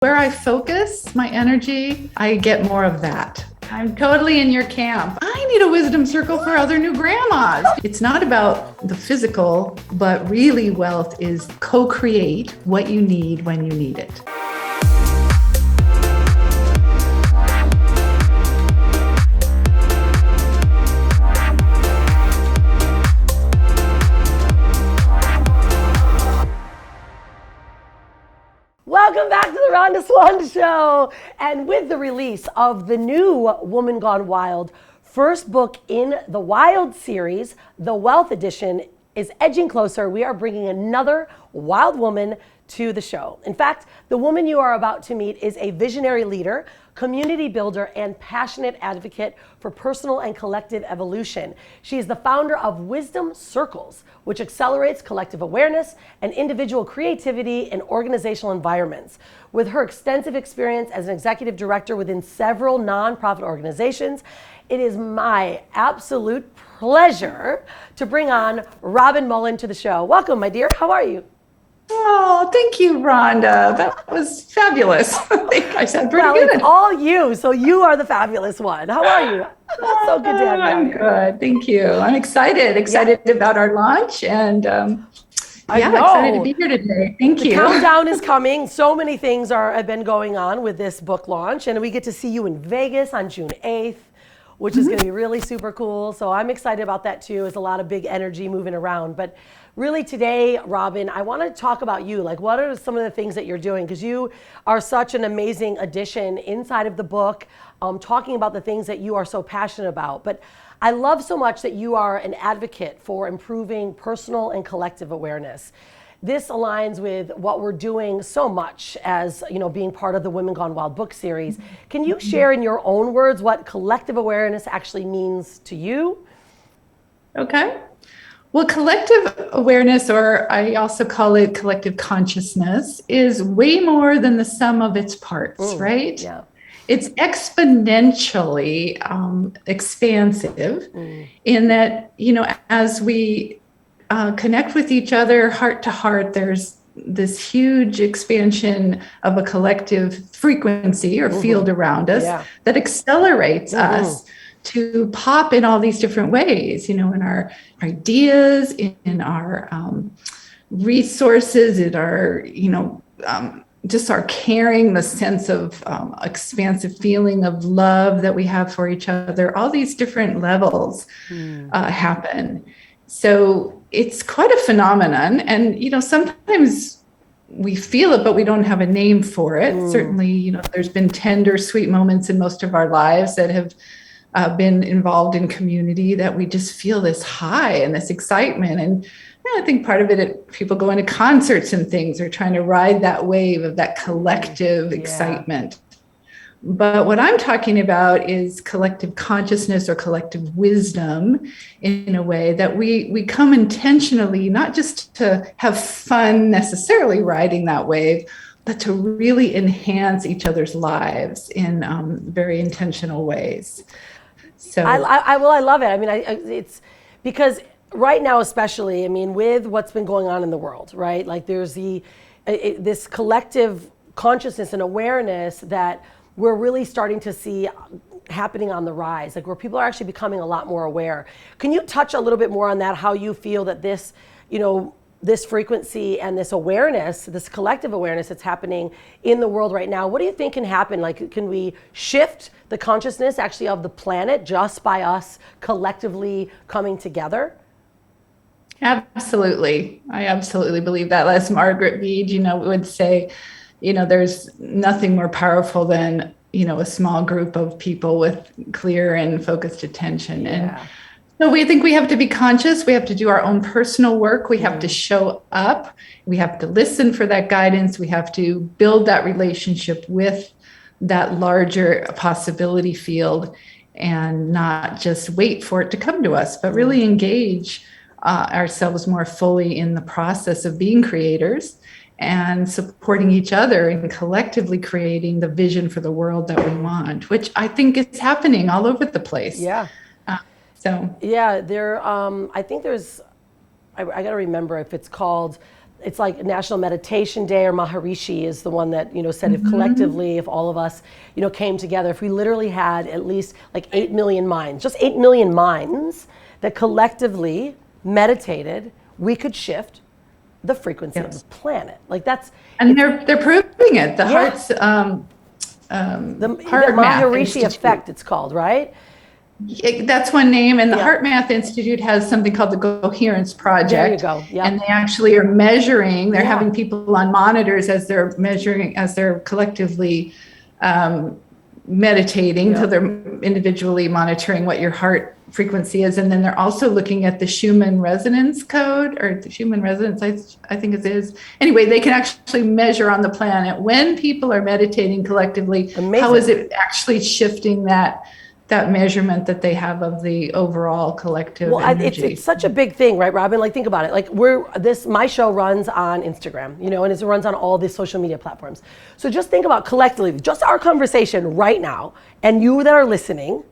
Where I focus my energy, I get more of that. I'm totally in your camp. I need a wisdom circle for other new grandmas. It's not about the physical, but really wealth is co-create what you need when you need it. Welcome back to the Rhonda Swan Show. And with the release of the new Woman Gone Wild, first book in the Wild series, the Wealth Edition, is edging closer. We are bringing another wild woman to the show. In fact, the woman you are about to meet is a visionary leader, community builder, and passionate advocate for personal and collective evolution. She is the founder of Wisdom Circles, which accelerates collective awareness and individual creativity in organizational environments. With her extensive experience as an executive director within several nonprofit organizations, it is my absolute pleasure to bring on Robin Mullin to the show. Welcome, my dear. How are you? Oh, thank you, Rhonda. That was fabulous. I think I said pretty good. It's all you, so you are the fabulous one. How are you? So good to have you. I'm good. Thank you. I'm excited about our launch, and excited to be here today. Thank you. The countdown is coming. So many things have been going on with this book launch, and we get to see you in Vegas on June 8th. Which is going to be really super cool. So I'm excited about that too. There's a lot of big energy moving around. But really today, Robin, I want to talk about you. Like, what are some of the things that you're doing? Because you are such an amazing addition inside of the book, talking about the things that you are so passionate about. But I love so much that you are an advocate for improving personal and collective awareness. This aligns with what we're doing so much as, being part of the Women Gone Wild book series. Can you share in your own words what collective awareness actually means to you? Okay. Well, collective awareness, or I also call it collective consciousness, is way more than the sum of its parts, right? Yeah. It's exponentially expansive in that, as we connect with each other heart to heart, there's this huge expansion of a collective frequency or field around us that accelerates us to pop in all these different ways, in our ideas, in our resources, in our, just our caring, the sense of expansive feeling of love that we have for each other. All these different levels happen. So it's quite a phenomenon. And, sometimes we feel it, but we don't have a name for it. Certainly, there's been tender, sweet moments in most of our lives that have been involved in community that we just feel this high and this excitement. And I think part of it, people going to concerts and things are trying to ride that wave of that collective excitement. But what I'm talking about is collective consciousness or collective wisdom, in a way that we come intentionally, not just to have fun necessarily riding that wave, but to really enhance each other's lives in very intentional ways. So I love it. I mean, it's because right now, especially, with what's been going on in the world, right? Like there's this collective consciousness and awareness that we're really starting to see happening on the rise, like where people are actually becoming a lot more aware. Can you touch a little bit more on that, how you feel that this, this frequency and this awareness, this collective awareness that's happening in the world right now, what do you think can happen? Like, can we shift the consciousness actually of the planet just by us collectively coming together? Absolutely. I absolutely believe that. As Margaret Mead, would say, there's nothing more powerful than, a small group of people with clear and focused attention. And so we think we have to be conscious. We have to do our own personal work. We have to show up. We have to listen for that guidance. We have to build that relationship with that larger possibility field and not just wait for it to come to us, but really engage ourselves more fully in the process of being creators and supporting each other and collectively creating the vision for the world that we want, which I think is happening all over the place. Yeah. I think there's, I got to remember if it's called it's like National Meditation Day, or Maharishi is the one that, said if collectively, if all of us, came together, if we literally had at least like 8 million minds, just 8 million minds that collectively meditated, we could shift the frequency of the planet. Like that's, and they're proving it. The heart's the Heart Math Maharishi Institute. effect, it's called, right? That's one name, and the Heart Math Institute has something called the Coherence Project. There you go. Yep. And they actually are measuring. They're having people on monitors as they're measuring, as they're collectively meditating. So they're individually monitoring what your heart frequency is, and then they're also looking at the Schumann resonance code, or the Schumann resonance, I think it is. Anyway, they can actually measure on the planet when people are meditating collectively. Amazing. How is it actually shifting that measurement that they have of the overall collective energy. It's such a big thing, right, Robin? Like, think about it. Like, my show runs on Instagram, and it runs on all these social media platforms. So just think about collectively, just our conversation right now, and you that are listening,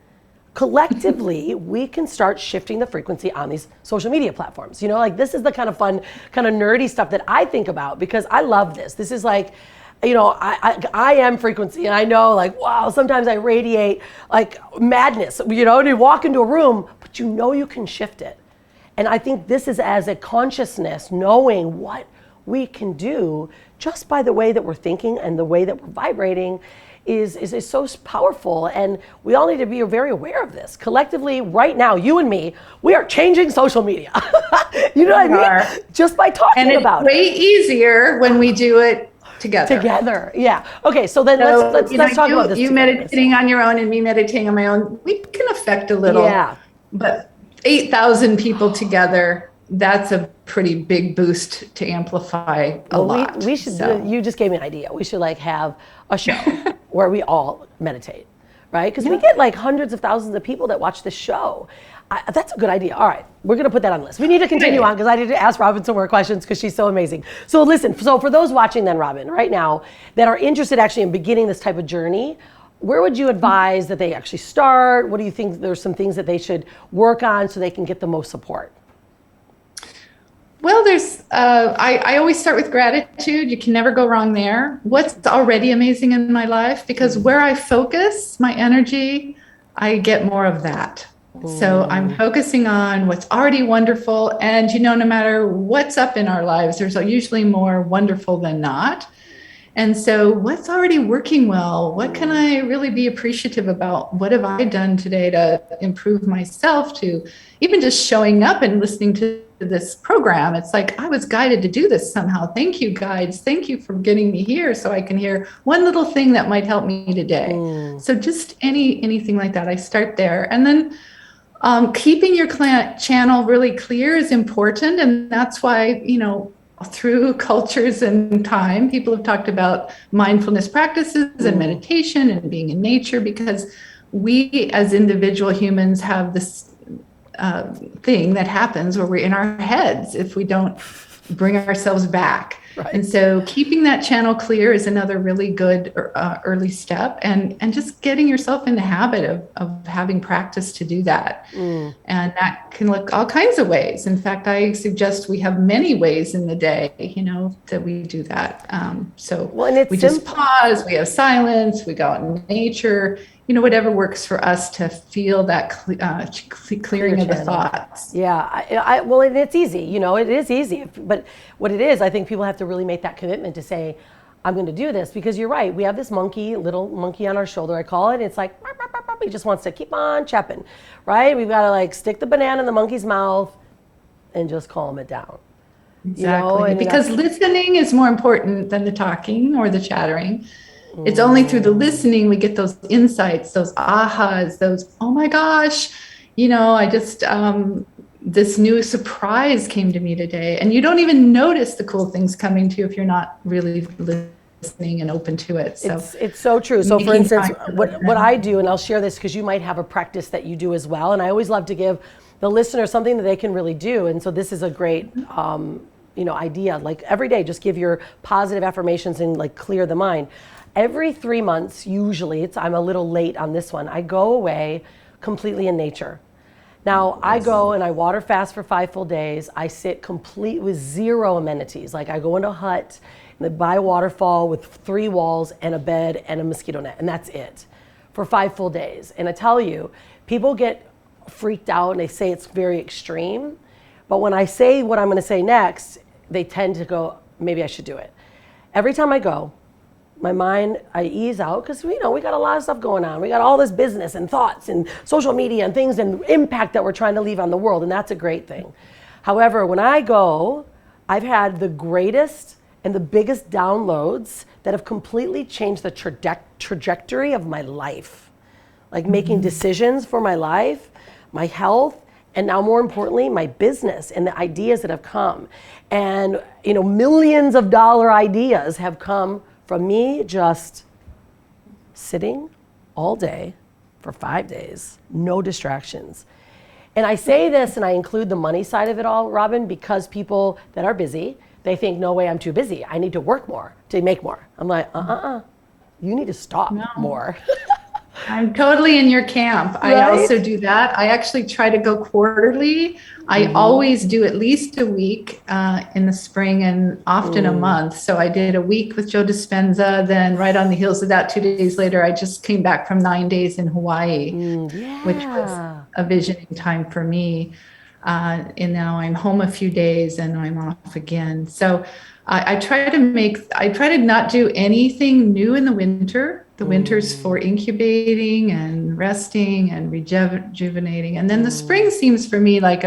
collectively, we can start shifting the frequency on these social media platforms. Like, this is the kind of fun, kind of nerdy stuff that I think about, because I love this. This is like, I am frequency, and I know, like, wow, sometimes I radiate like madness, and you walk into a room, but you can shift it. And I think this is as a consciousness, knowing what we can do just by the way that we're thinking and the way that we're vibrating is so powerful. And we all need to be very aware of this. Collectively, right now, you and me, we are changing social media. You know what I mean? Just by talking about it. And it's way easier when we do it together. Yeah. Okay, so then let's talk about this. You meditating on your own and me meditating on my own, we can affect a little. Yeah. But 8,000 people together, that's a pretty big boost to amplify a lot. We should. You just gave me an idea. We should have a show where we all meditate, right? Because we get hundreds of thousands of people that watch this show. That's a good idea. All right, we're going to put that on the list. We need to continue on, because I need to ask Robin some more questions, because she's so amazing. So listen, for those watching then, Robin, right now, that are interested actually in beginning this type of journey, where would you advise that they actually start? What do you think there's some things that they should work on so they can get the most support? Well, I always start with gratitude. You can never go wrong there. What's already amazing in my life? Because where I focus my energy, I get more of that. So I'm focusing on what's already wonderful. And, no matter what's up in our lives, there's usually more wonderful than not. And so what's already working well? What can I really be appreciative about? What have I done today to improve myself, to even just showing up and listening to this program? It's like, I was guided to do this somehow. Thank you, guides. Thank you for getting me here so I can hear one little thing that might help me today. So just anything like that. I start there. And then keeping your channel really clear is important. And that's why, through cultures and time, people have talked about mindfulness practices and meditation and being in nature, because we as individual humans have this thing that happens where we're in our heads if we don't bring ourselves back. Right. And so keeping that channel clear is another really good early step, and just getting yourself in the habit of having practice to do that. And that can look all kinds of ways. In fact, I suggest we have many ways in the day, that we do that. And we just pause, we have silence, we go out in nature, whatever works for us to feel that clearing of the thoughts. Yeah, well, and it's easy, it is easy. But what it is, I think people have to really make that commitment to say, I'm going to do this, because you're right. We have this little monkey on our shoulder, I call it. It's like, he just wants to keep on chapping, right? We've got to stick the banana in the monkey's mouth and just calm it down. Exactly, because listening is more important than the talking or the chattering. It's only through the listening we get those insights, those ahas, those, oh my gosh, I just, this new surprise came to me today. And you don't even notice the cool things coming to you if you're not really listening and open to it. So it's so true. So for instance, what I do, and I'll share this because you might have a practice that you do as well. And I always love to give the listener something that they can really do. And so this is a great, idea. Like every day, just give your positive affirmations and clear the mind. Every 3 months, usually, I'm a little late on this one, I go away completely in nature. Now, I go and I water fast for 5 full days. I sit complete with zero amenities. Like I go into a hut by a waterfall with 3 walls and a bed and a mosquito net, and that's it for 5 full days. And I tell you, people get freaked out and they say it's very extreme. But when I say what I'm going to say next, they tend to go, maybe I should do it. Every time I go, my mind, I ease out because we got a lot of stuff going on. We got all this business and thoughts and social media and things and impact that we're trying to leave on the world, and that's a great thing. However, when I go, I've had the greatest and the biggest downloads that have completely changed the trajectory of my life. Like making decisions for my life, my health, and now more importantly, my business and the ideas that have come. And millions of dollar ideas have come from me just sitting all day for 5 days, no distractions. And I say this and I include the money side of it all, Robin, because people that are busy, they think, no way, I'm too busy. I need to work more to make more. I'm like, you need to stop more. I'm totally in your camp. Right? I also do that. I actually try to go quarterly. I always do at least a week in the spring and often a month. So I did a week with Joe Dispenza. Then right on the heels of that, 2 days later, I just came back from 9 days in Hawaii, which was a visioning time for me. And now I'm home a few days and I'm off again. So I try to not do anything new in the winter. The winter's for incubating and resting and rejuvenating. And then the spring seems for me like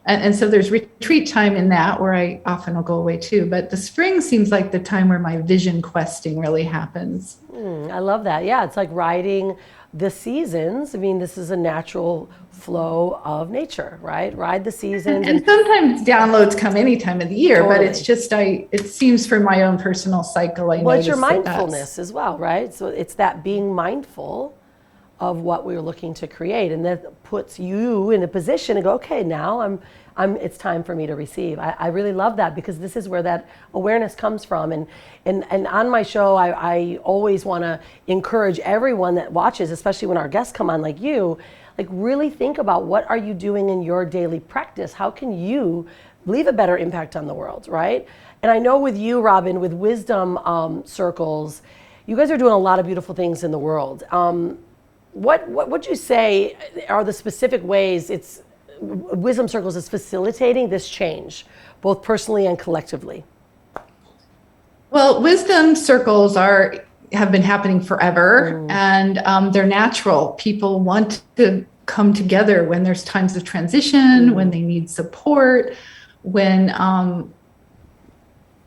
and so there's retreat time in that where I often will go away too. But the spring seems like the time where my vision questing really happens. I love that. Yeah, it's like riding the seasons. I mean, this is a natural flow of nature, right? Ride the seasons. And sometimes downloads come any time of the year, but it's just, it seems for my own personal cycle. Well, it's your mindfulness as well, right? So it's that being mindful of what we're looking to create. And that puts you in a position to go, okay, now it's time for me to receive. I really love that because this is where that awareness comes from. And on my show, I always want to encourage everyone that watches, especially when our guests come on like you, like really think about what are you doing in your daily practice? How can you leave a better impact on the world, right? And I know with you, Robin, with Wisdom Circles, you guys are doing a lot of beautiful things in the world. What would you say are the specific ways Wisdom Circles is facilitating this change, both personally and collectively? Well, Wisdom Circles have been happening forever, and they're natural. People want to come together when there's times of transition, when they need support, when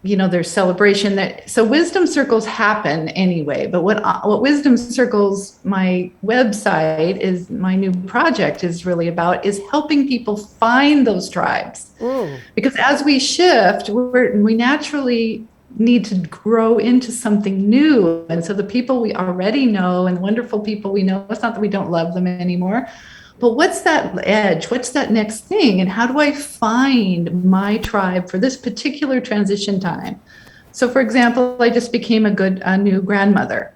there's celebration. So Wisdom Circles happen anyway. But what Wisdom Circles, my website, is my new project is really about is helping people find those tribes. Because as we shift, we naturally need to grow into something new. And so the people we already know and the wonderful people we know, it's not that we don't love them anymore, but what's that edge? What's that next thing? And how do I find my tribe for this particular transition time? So for example, I just became a new grandmother.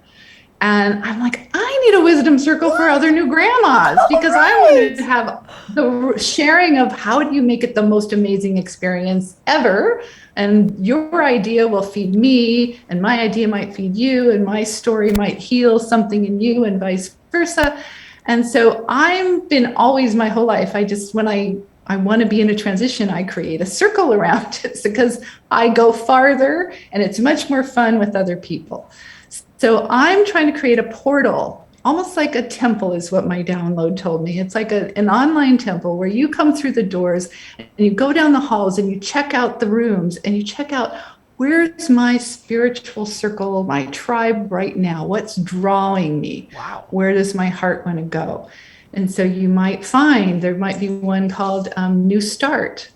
And I'm like, I need a wisdom circle for other new grandmas because I wanted to have the sharing of how do you make it the most amazing experience ever. And your idea will feed me and my idea might feed you and my story might heal something in you and vice versa. And so I've been always my whole life, when I want to be in a transition, I create a circle around it because I go farther and it's much more fun with other people. So I'm trying to create a portal, almost like a temple is what my download told me. It's like an online temple where you come through the doors and you go down the halls and you check out the rooms and you check out where's my spiritual circle, my tribe right now? What's drawing me? Wow. Where does my heart want to go? And so you might find there might be one called New Start.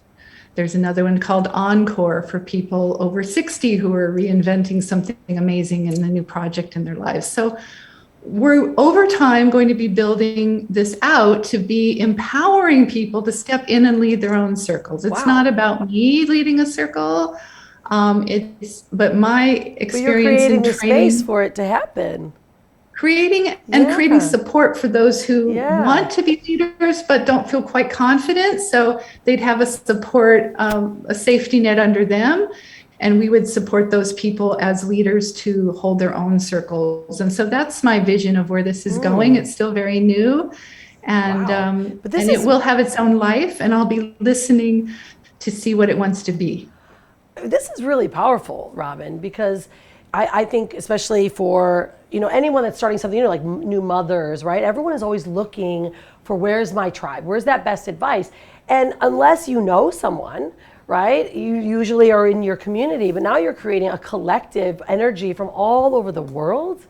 There's another one called Encore for people over 60 who are reinventing something amazing in the new project in their lives. So we're over time going to be building this out to be empowering people to step in and lead their own circles. It's not about me leading a circle. But my experience but you're creating in the training, space for it to happen. creating and creating support for those who want to be leaders but don't feel quite confident. So they'd have a support, a safety net under them. And we would support those people as leaders to hold their own circles. And so that's my vision of where this is going. It's still very new. And, and it will have its own life. And I'll be listening to see what it wants to be. This is really powerful, Robin, because I think especially for, anyone that's starting something new, like new mothers, right? Everyone is always looking for where's my tribe? Where's that best advice? And unless you know someone, right, you usually are in your community, but now you're creating a collective energy from all over the world.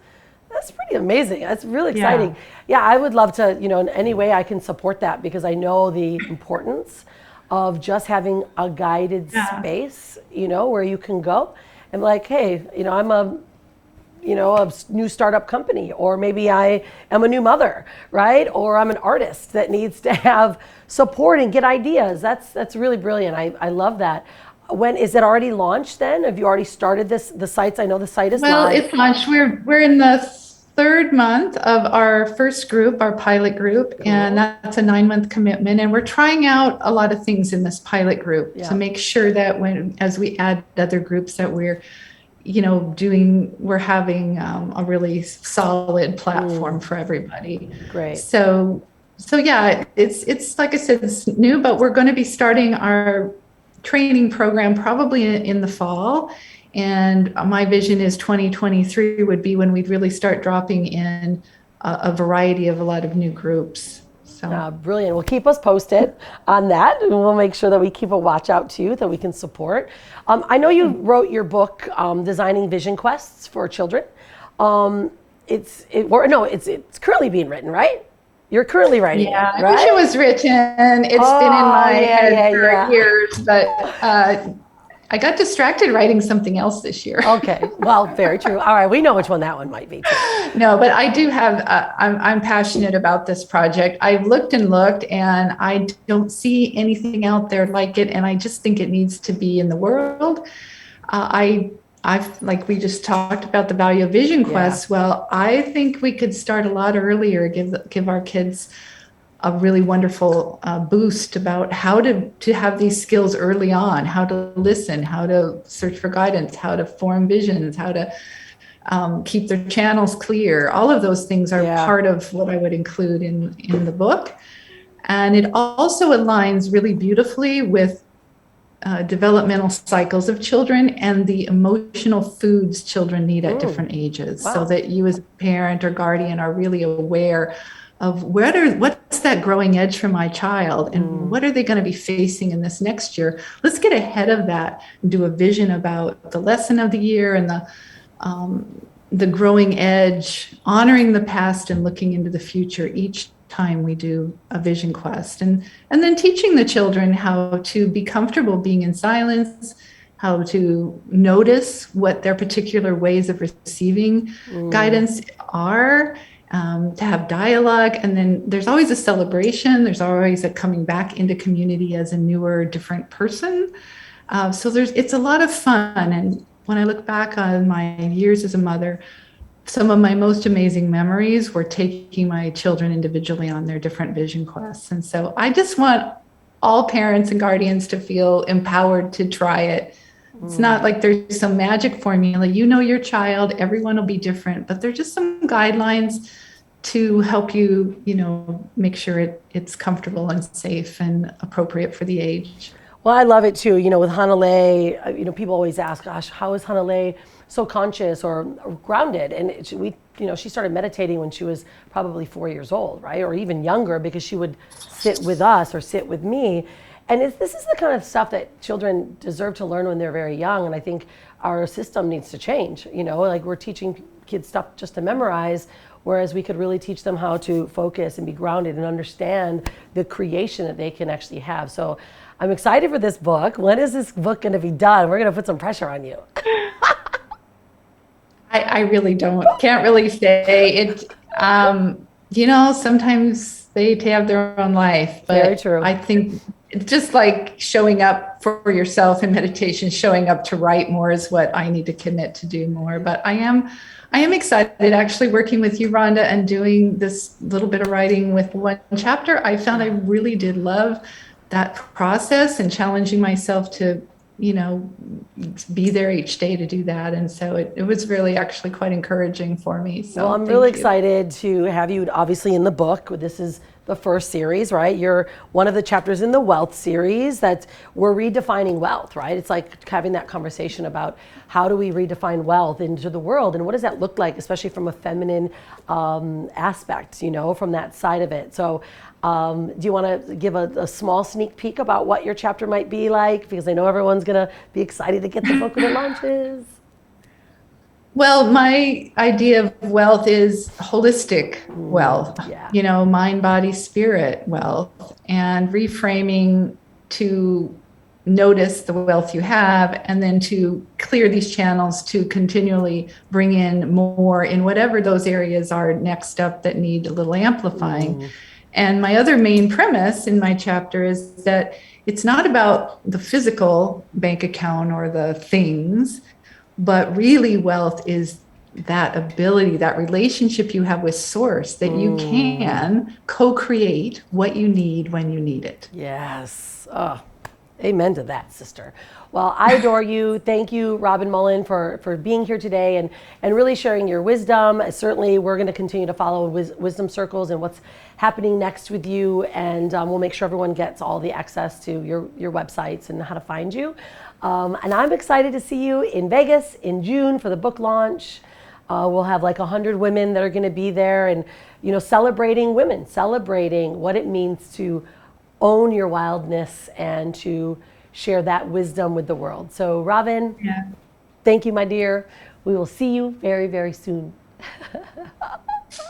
That's pretty amazing. That's really exciting. Yeah, I would love to, in any way I can support that, because I know the importance of just having a guided space, where you can go and be like, hey, I'm a new startup company, or maybe I am a new mother, right? Or I'm an artist that needs to have support and get ideas. That's really brilliant. I love that. When is it already launched then? Have you already started the sites? I know the site is live. Well, it's launched. We're in the third month of our first group, our pilot group, and that's a 9-month commitment. And we're trying out a lot of things in this pilot group to make sure that as we add other groups that we're having a really solid platform for everybody. Great. So yeah, it's like I said, it's new, but we're going to be starting our training program probably in the fall. And my vision is 2023 would be when we'd really start dropping in a variety of a lot of new groups. So brilliant. Well, keep us posted on that, and we'll make sure that we keep a watch out too, that we can support. I know you wrote your book, Designing Vision Quests for Children. It's currently being written, right? You're currently writing it, right? I wish it was written. It's been in my head for years, but I got distracted writing something else this year. Okay, well, very true. All right, we know which one that one might be too. No, but I do have, I'm passionate about this project. I've looked and looked, and I don't see anything out there like it, and I just think it needs to be in the world. I've like we just talked about the value of vision quests. Well, I think we could start a lot earlier, give our kids a really wonderful boost about how to have these skills early on, how to listen, how to search for guidance, how to form visions, how to keep their channels clear. All of those things are part of what I would include in the book. And it also aligns really beautifully with developmental cycles of children and the emotional foods children need at different ages, so that you as a parent or guardian are really aware of what's that growing edge for my child, and what are they going to be facing in this next year. Let's get ahead of that and do a vision about the lesson of the year and the growing edge, honoring the past and looking into the future each time we do a vision quest, and then teaching the children how to be comfortable being in silence, how to notice what their particular ways of receiving guidance are, to have dialogue. And then there's always a celebration. There's always a coming back into community as a newer, different person. So it's a lot of fun. And when I look back on my years as a mother, some of my most amazing memories were taking my children individually on their different vision quests. And so I just want all parents and guardians to feel empowered to try it. It's not like there's some magic formula. Your child, everyone will be different, but there's just some guidelines to help you, make sure it's comfortable and safe and appropriate for the age. Well, I love it too. With Hanalei, people always ask, gosh, how is Hanalei so conscious or grounded? And she started meditating when she was probably 4 years old, right? Or even younger, because she would sit with us or sit with me. And this is the kind of stuff that children deserve to learn when they're very young. And I think our system needs to change. Like we're teaching kids stuff just to memorize, whereas we could really teach them how to focus and be grounded and understand the creation that they can actually have. So I'm excited for this book. When is this book going to be done? We're going to put some pressure on you. I really can't really say it. Sometimes they have their own life, but very true. I think it's just like showing up for yourself in meditation, showing up to write more is what I need to commit to do more. But I am excited actually working with you, Rhonda, and doing this little bit of writing with one chapter. I found I really did love that process and challenging myself to, be there each day to do that. And so it was really actually quite encouraging for me. So well, I'm really excited to have you obviously in the book. This is the first series, right? You're one of the chapters in the wealth series that we're redefining wealth, right? It's like having that conversation about how do we redefine wealth into the world and what does that look like, especially from a feminine aspect, from that side of it. So do you want to give a small sneak peek about what your chapter might be like? Because I know everyone's going to be excited to get the book when it launches. Well, my idea of wealth is holistic wealth, mind, body, spirit wealth, and reframing to notice the wealth you have and then to clear these channels to continually bring in more in whatever those areas are next up that need a little amplifying. And my other main premise in my chapter is that it's not about the physical bank account or the things, but really wealth is that ability, that relationship you have with source, that you can co-create what you need when you need it. Yes. Oh, amen to that, sister. Well, I adore you. Thank you, Robin Mullin, for being here today and really sharing your wisdom. Certainly, we're going to continue to follow Wisdom Circles and what's happening next with you. And we'll make sure everyone gets all the access to your websites and how to find you. And I'm excited to see you in Vegas in June for the book launch. We'll have like 100 women that are going to be there and, celebrating women, celebrating what it means to own your wildness and to share that wisdom with the world. So Robin, thank you, my dear. We will see you very, very soon.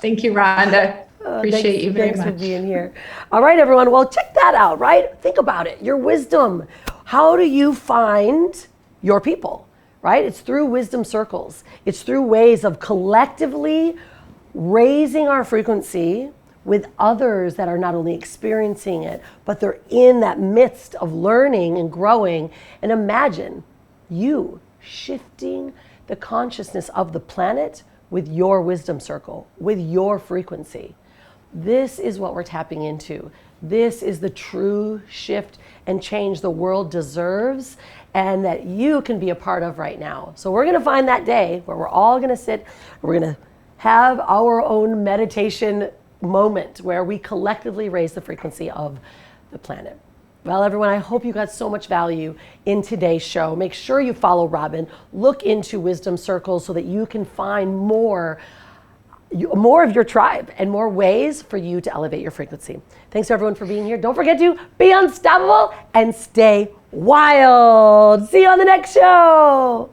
Thank you, Rhonda. Appreciate you very much. Thanks for being here. All right, everyone. Well, check that out, right? Think about it. Your wisdom. How do you find your people, right? It's through wisdom circles. It's through ways of collectively raising our frequency with others that are not only experiencing it, but they're in that midst of learning and growing. And imagine you shifting the consciousness of the planet with your wisdom circle, with your frequency. This is what we're tapping into. This is the true shift and change the world deserves and that you can be a part of right now. So we're going to find that day where we're all going to sit, we're going to have our own meditation moment where we collectively raise the frequency of the planet. Well, everyone, I hope you got so much value in today's show. Make sure you follow Robin. Look into Wisdom Circles so that you can find more of your tribe and more ways for you to elevate your frequency. Thanks everyone for being here. Don't forget to be unstoppable and stay wild. See you on the next show.